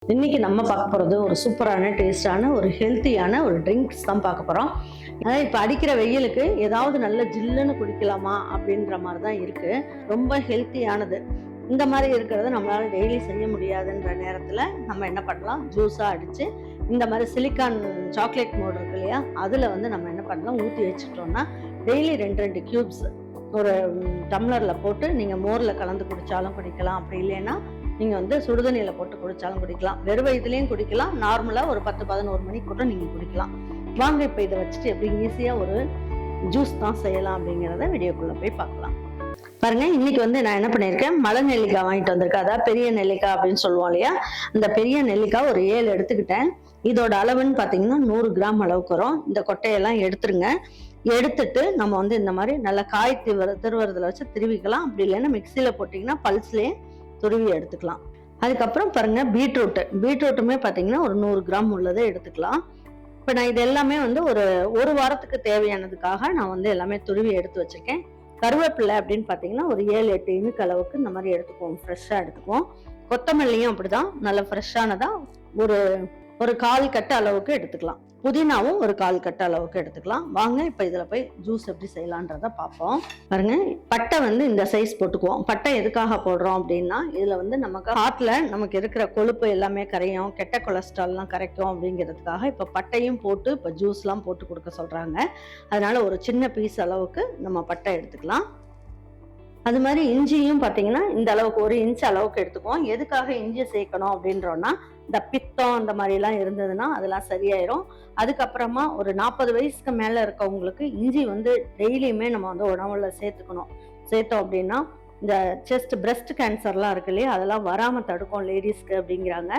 இன்னைக்கு நம்ம பார்க்க போகிறது ஒரு சூப்பரான டேஸ்டான ஒரு ஹெல்த்தியான ஒரு ட்ரிங்க்ஸ் தான் பார்க்க போகிறோம். அதாவது இப்போ அடிக்கிற வெயிலுக்கு ஏதாவது நல்ல ஜில்லுன்னு குடிக்கலாமா அப்படின்ற மாதிரி தான் இருக்குது. ரொம்ப ஹெல்த்தியானது. இந்த மாதிரி இருக்கிறத நம்மளால டெய்லி செய்ய முடியாதுன்ற நேரத்தில் நம்ம என்ன பண்ணலாம், ஜூஸாக அடித்து இந்த மாதிரி சிலிக்கான் சாக்லேட் மோட் இருக்கு இல்லையா, அதில் வந்து நம்ம என்ன பண்ணலாம், ஊற்றி வச்சுட்டோம்னா டெய்லி 2 கியூப்ஸ் ஒரு டம்ளரில் போட்டு நீங்கள் மோரில் கலந்து குடித்தாலும் குடிக்கலாம். அப்படி இல்லைன்னா நீங்கள் வந்து சுடுதண்ணியில் போட்டு குடித்தாலும் குடிக்கலாம். வெறும் வயிற்றுலையும் குடிக்கலாம். நார்மலாக ஒரு 10-11 மணிக்கு கூட நீங்கள் குடிக்கலாம். வாங்க இப்போ இதை வச்சுட்டு எப்படி ஈஸியாக ஒரு ஜூஸ் தான் செய்யலாம் அப்படிங்கிறத வீடியோக்குள்ளே போய் பார்க்கலாம். பாருங்க, இன்னைக்கு வந்து நான் என்ன பண்ணியிருக்கேன், மலை நெல்லிக்காய் வாங்கிட்டு வந்திருக்கேன். அதாவது பெரிய நெல்லிக்காய் அப்படின்னு சொல்லுவோம் இல்லையா, அந்த பெரிய நெல்லிக்காய் ஒரு 7 எடுத்துக்கிட்டேன். இதோட அளவுன்னு பார்த்தீங்கன்னா 100 கிராம் அளவுக்கு வரும். இந்த கொட்டையெல்லாம் எடுத்துருங்க. எடுத்துட்டு நம்ம வந்து இந்த மாதிரி நல்லா காய் திருவறதுல வச்சு திருவிக்கலாம். அப்படி இல்லைன்னா மிக்சியில் போட்டிங்கன்னா பல்ஸ்லேயே துருவி எடுத்துக்கலாம். அதுக்கப்புறம் பாருங்க, பீட்ரூட்டுமே பார்த்தீங்கன்னா ஒரு 100 கிராம் உள்ளதை எடுத்துக்கலாம். இப்போ நான் இது எல்லாமே வந்து ஒரு வாரத்துக்கு தேவையானதுக்காக நான் வந்து எல்லாமே துருவி எடுத்து வச்சிருக்கேன். கருவேப்பிலை அப்படின்னு பார்த்தீங்கன்னா ஒரு 7-8 இனுக்கு அளவுக்கு இந்த மாதிரி எடுத்துக்குவோம், ஃப்ரெஷ்ஷாக எடுத்துக்குவோம். கொத்தமல்லியும் அப்படிதான், நல்ல ஃப்ரெஷ்ஷானதா ஒரு 1/4 கட்டு அளவுக்கு எடுத்துக்கலாம். புதினாவும் ஒரு 1/4 கட்டு அளவுக்கு எடுத்துக்கலாம். வாங்க இப்போ இதில் போய் ஜூஸ் எப்படி செய்யலான்றத பார்ப்போம். பாருங்க, பட்டை வந்து இந்த சைஸ் போட்டுக்குவோம். பட்டை எதுக்காக போடுறோம் அப்படின்னா, இதில் வந்து நமக்கு ஹார்ட்ல நமக்கு இருக்கிற கொழுப்பு எல்லாமே கரையும், கெட்ட கொலஸ்ட்ரால்லாம் கரைக்கும் அப்படிங்கிறதுக்காக இப்போ பட்டையும் போட்டு இப்போ ஜூஸ்லாம் போட்டு கொடுக்க சொல்கிறாங்க. அதனால ஒரு சின்ன பீஸ் அளவுக்கு நம்ம பட்டை எடுத்துக்கலாம். அது மாதிரி இஞ்சியும் பார்த்தீங்கன்னா இந்த அளவுக்கு 1 இன்ச் அளவுக்கு எடுத்துக்குவோம். எதுக்காக இஞ்சி சேர்க்கணும் அப்படின்றோன்னா, இந்த பித்தம் அந்த மாதிரிலாம் இருந்ததுன்னா அதெல்லாம் சரியாயிரும். அதுக்கப்புறமா ஒரு 40 வயசுக்கு மேலே இருக்கவங்களுக்கு இஞ்சி வந்து டெய்லியுமே நம்ம வந்து உணவுல சேர்த்தோம் அப்படின்னா இந்த பிரஸ்ட் கேன்சர்லாம் இருக்கு இல்லையா, அதெல்லாம் வராமல் தடுக்கும் லேடிஸ்க்கு அப்படிங்கிறாங்க.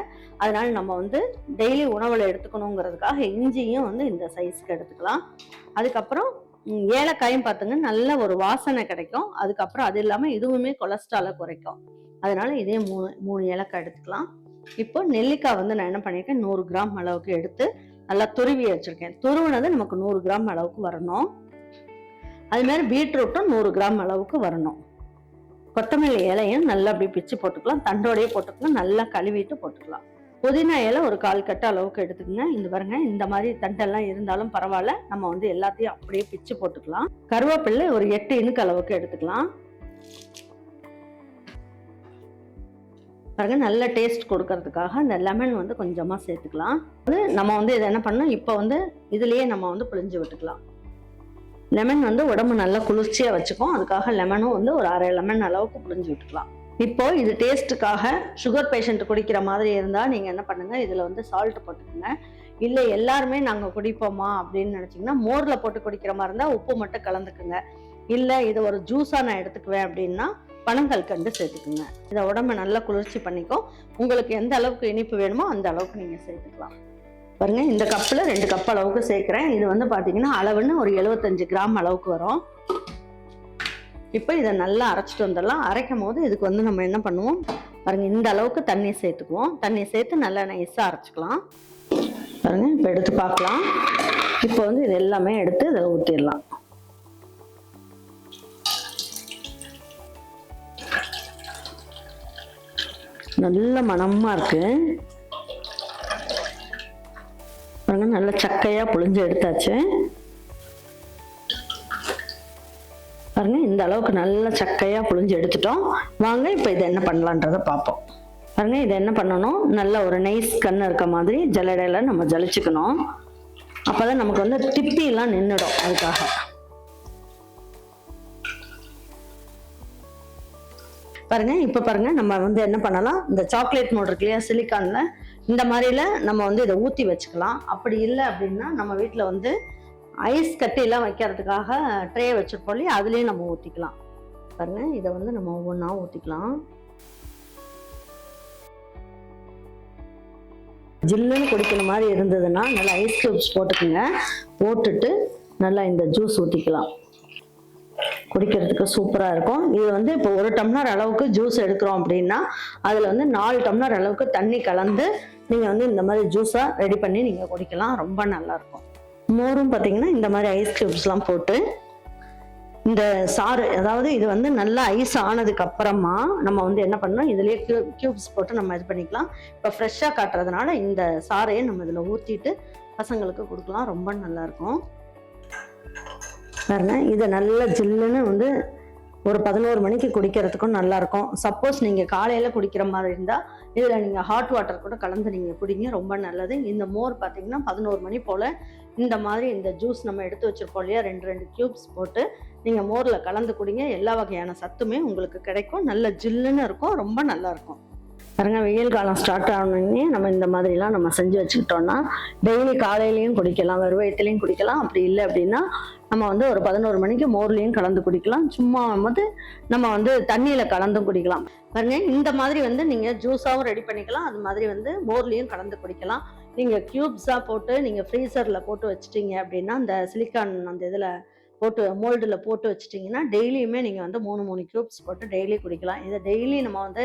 அதனால நம்ம வந்து டெய்லி உணவுல எடுத்துக்கணுங்கிறதுக்காக இஞ்சியும் வந்து இந்த சைஸ்க்கு எடுத்துக்கலாம். அதுக்கப்புறம் ஏலக்காயும் பார்த்துங்க, நல்ல ஒரு வாசனை கிடைக்கும். அதுக்கப்புறம் அது இல்லாமல் இதுவுமே கொலஸ்ட்ராலை குறைக்கும். அதனால இதே 3 ஏலக்காய் எடுத்துக்கலாம். இப்போ நெல்லிக்காய் வந்து நான் என்ன பண்ணியிருக்கேன், 100 கிராம் அளவுக்கு எடுத்து நல்லா துருவி வச்சிருக்கேன். துருவினது நமக்கு 100 கிராம் அளவுக்கு வரணும். அது மாதிரி பீட்ரூட்டும் 100 கிராம் அளவுக்கு வரணும். கொத்தமல்லி இலையும் நல்லா அப்படி பிச்சு போட்டுக்கலாம், தண்டோடையே போட்டுக்கலாம், நல்லா கழுவிட்டு போட்டுக்கலாம். புதினா இலை ஒரு 1/4 கட்டு அளவுக்கு எடுத்துக்கங்க. இந்த பாருங்க, இந்த மாதிரி தண்டெல்லாம் இருந்தாலும் பரவாயில்ல, நம்ம வந்து எல்லாத்தையும் அப்படியே பிச்சு போட்டுக்கலாம். கருவேப்பிலை ஒரு 8 இனுக்கு அளவுக்கு எடுத்துக்கலாம். பாருங்க, நல்ல டேஸ்ட் கொடுக்கறதுக்காக இந்த லெமன் வந்து கொஞ்சமா சேர்த்துக்கலாம். நம்ம வந்து இதை என்ன பண்ணணும், இப்போ வந்து இதுலயே நம்ம வந்து புளிஞ்சு விட்டுக்கலாம். லெமன் வந்து உடம்பு நல்லா குளிர்ச்சியா வச்சுக்கும். அதுக்காக லெமனும் வந்து ஒரு 1/2 லெமன் அளவுக்கு புளிஞ்சு விட்டுக்கலாம். இப்போ இது டேஸ்ட்டுக்காக சுகர் பேஷண்ட் குடிக்கிற மாதிரி இருந்தால் நீங்கள் என்ன பண்ணுங்க, இதில் வந்து சால்ட் போட்டுக்கோங்க. இல்லை எல்லாருமே நாங்கள் குடிப்போமா அப்படின்னு நினச்சிங்கன்னா, மோரில் போட்டு குடிக்கிற மாதிரி இருந்தால் உப்பு மட்டும் கலந்துக்குங்க. இல்லை இதை ஒரு ஜூஸாக நான் எடுத்துக்குவேன் அப்படின்னா பனங்கல்கண்டு சேர்த்துக்குங்க. இதை உடம்பை நல்லா குளிர்ச்சி பண்ணிக்கும். உங்களுக்கு எந்த அளவுக்கு இனிப்பு வேணுமோ அந்த அளவுக்கு நீங்கள் சேர்த்துக்கலாம். பாருங்க, இந்த கப்பில் 2 கப் அளவுக்கு சேர்க்குறேன். இது வந்து பார்த்தீங்கன்னா அளவுன்னு ஒரு 75 கிராம் அளவுக்கு வரும். இப்போ இதை நல்லா அரைச்சிட்டு வந்துடலாம். அரைக்கும் போது இதுக்கு வந்து நம்ம என்ன பண்ணுவோம், பாருங்க, இந்த அளவுக்கு தண்ணி சேர்த்துக்குவோம். தண்ணி சேர்த்து நல்லா நைஸாக அரைச்சிக்கலாம். பாருங்க, இப்போ எடுத்து பார்க்கலாம். இப்போ வந்து இது எல்லாமே எடுத்து இதை ஊற்றிடலாம். நல்ல மணமா இருக்கு. பாருங்க, நல்ல சக்கையா புளிஞ்சு எடுத்தாச்சு. பாருங்க, இந்த அளவுக்கு நல்ல சக்கையா புளிஞ்சு எடுத்துட்டோம். வாங்க இப்போ இதை என்ன பண்ணலான்றத பார்ப்போம். பாருங்க, இதை என்ன பண்ணணும், நல்ல ஒரு நைஸ் கண்ணு இருக்க மாதிரி ஜல்லடையில நம்ம ஜலிச்சுக்கணும். அப்பதான் நமக்கு வந்து திப்பிலாம் நின்றுடும். அதுக்காக பாருங்க, இப்ப பாருங்க, நம்ம வந்து என்ன பண்ணலாம், இந்த சாக்லேட் மோட் இருக்கு இல்லையா, சிலிக்கான்ல, இந்த மாதிரில நம்ம வந்து இதை ஊற்றி வச்சுக்கலாம். அப்படி இல்லை அப்படின்னா நம்ம வீட்டில் வந்து ஐஸ் கட்டிலாம் வைக்கிறதுக்காக ட்ரே வச்சிருப்போம் இல்லையா, அதுலேயும் நம்ம ஊற்றிக்கலாம். பாருங்க, இதை வந்து நம்ம ஒவ்வொன்றா ஊற்றிக்கலாம். ஜில்லுன்னு குடிக்கிற மாதிரி இருந்ததுன்னா நல்லா ஐஸ் கியூப்ஸ் போட்டுக்குங்க. போட்டுட்டு நல்லா இந்த ஜூஸ் ஊற்றிக்கலாம். குடிக்கிறதுக்கு சூப்பராக இருக்கும். இது வந்து இப்போ 1 டம்ளர் அளவுக்கு ஜூஸ் எடுக்கிறோம் அப்படின்னா அதில் வந்து 4 டம்ளர் அளவுக்கு தண்ணி கலந்து நீங்கள் வந்து இந்த மாதிரி ஜூஸாக ரெடி பண்ணி நீங்கள் குடிக்கலாம். ரொம்ப நல்லாயிருக்கும். மோரும் பார்த்தீங்கன்னா இந்த மாதிரி ஐஸ் கியூப்ஸ்லாம் போட்டு இந்த சாறு, அதாவது இது வந்து நல்லா ஐஸ் ஆனதுக்கு அப்புறமா நம்ம வந்து என்ன பண்ணணும், இதுலயே கியூப்ஸ் போட்டு நம்ம இது பண்ணிக்கலாம். இப்போ ஃப்ரெஷ்ஷாக காட்டுறதுனால இந்த சாறையை நம்ம இதில் ஊற்றிட்டு பசங்களுக்கு கொடுக்கலாம். ரொம்ப நல்லா இருக்கும் பாருங்க. இதை நல்ல ஜில்லுன்னு வந்து ஒரு 11 மணிக்கு குடிக்கிறதுக்கும் நல்லா இருக்கும். சப்போஸ் நீங்க காலையில குடிக்கிற மாதிரி இருந்தா இதுல நீங்க ஹாட் வாட்டர் கூட கலந்து நீங்க குடிங்க, ரொம்ப நல்லது. இந்த மோர் பாத்தீங்கன்னா 11 மணி போல இந்த மாதிரி இந்த ஜூஸ் நம்ம எடுத்து வச்சிருப்போம் இல்லையா, 2 கியூப்ஸ் போட்டு நீங்க மோர்ல கலந்து குடிங்க. எல்லா வகையான சத்துமே உங்களுக்கு கிடைக்கும். நல்ல ஜில்லுன்னு இருக்கும், ரொம்ப நல்லா இருக்கும் பாருங்க. வெயில் காலம் ஸ்டார்ட் ஆனோடனே நம்ம இந்த மாதிரிலாம் நம்ம செஞ்சு வச்சுக்கிட்டோம்னா டெய்லி காலையிலையும் குடிக்கலாம், வெறுவயத்துலையும் குடிக்கலாம். அப்படி இல்லை அப்படின்னா நம்ம வந்து ஒரு 11 மணிக்கு மோர்லையும் கலந்து குடிக்கலாம். சும்மா வந்து நம்ம வந்து தண்ணியில கலந்தும் குடிக்கலாம் பாருங்க. இந்த மாதிரி வந்து நீங்க ஜூஸாவும் ரெடி பண்ணிக்கலாம், அது மாதிரி வந்து மோர்லையும் கலந்து குடிக்கலாம். நீங்க கியூப்ஸா போட்டு நீங்க ஃப்ரீசர்ல போட்டு வச்சிட்டீங்க அப்படின்னா அந்த சிலிக்கான் அந்த இதுல போட்டு மோல்டில் போட்டு வச்சிட்டிங்கன்னா டெய்லியுமே நீங்கள் வந்து 3 கியூப்ஸ் போட்டு டெய்லி குடிக்கலாம். இதை டெய்லி நம்ம வந்து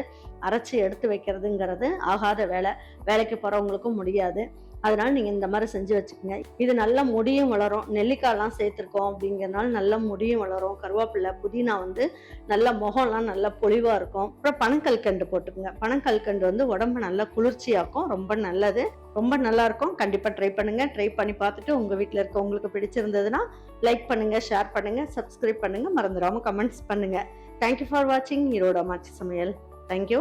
அரைச்சி எடுத்து வைக்கிறதுங்கிறது ஆகாத வேலை, வேலைக்கு போகிறவங்களுக்கும் முடியாது. அதனால நீங்கள் இந்த மாதிரி செஞ்சு வச்சுக்கோங்க. இது நல்லா முடியும் வளரும். நெல்லிக்காய்லாம் சேர்த்துருக்கோம் அப்படிங்கிறதுனால நல்லா முடியும் வளரும். கருவேப்பிலை, புதினா வந்து நல்ல முகம்லாம் நல்லா பொலிவாக இருக்கும். அப்புறம் பனங்கல்கண்டு போட்டுக்கோங்க. பனங்கல்கண்டு வந்து உடம்பு நல்லா குளிர்ச்சியாக்கும், ரொம்ப நல்லது, ரொம்ப நல்லா இருக்கும். கண்டிப்பாக ட்ரை பண்ணுங்க. ட்ரை பண்ணி பார்த்துட்டு உங்கள் வீட்டில் இருக்க உங்களுக்கு பிடிச்சிருந்ததுன்னா லைக் பண்ணுங்க, ஷேர் பண்ணுங்க, சப்ஸ்கிரைப் பண்ணுங்க, மறந்துடாம கமெண்ட்ஸ் பண்ணுங்க. தேங்க்யூ ஃபார் வாட்சிங் ஈரோடு அம்மாச்சி சமையல். தேங்க்யூ.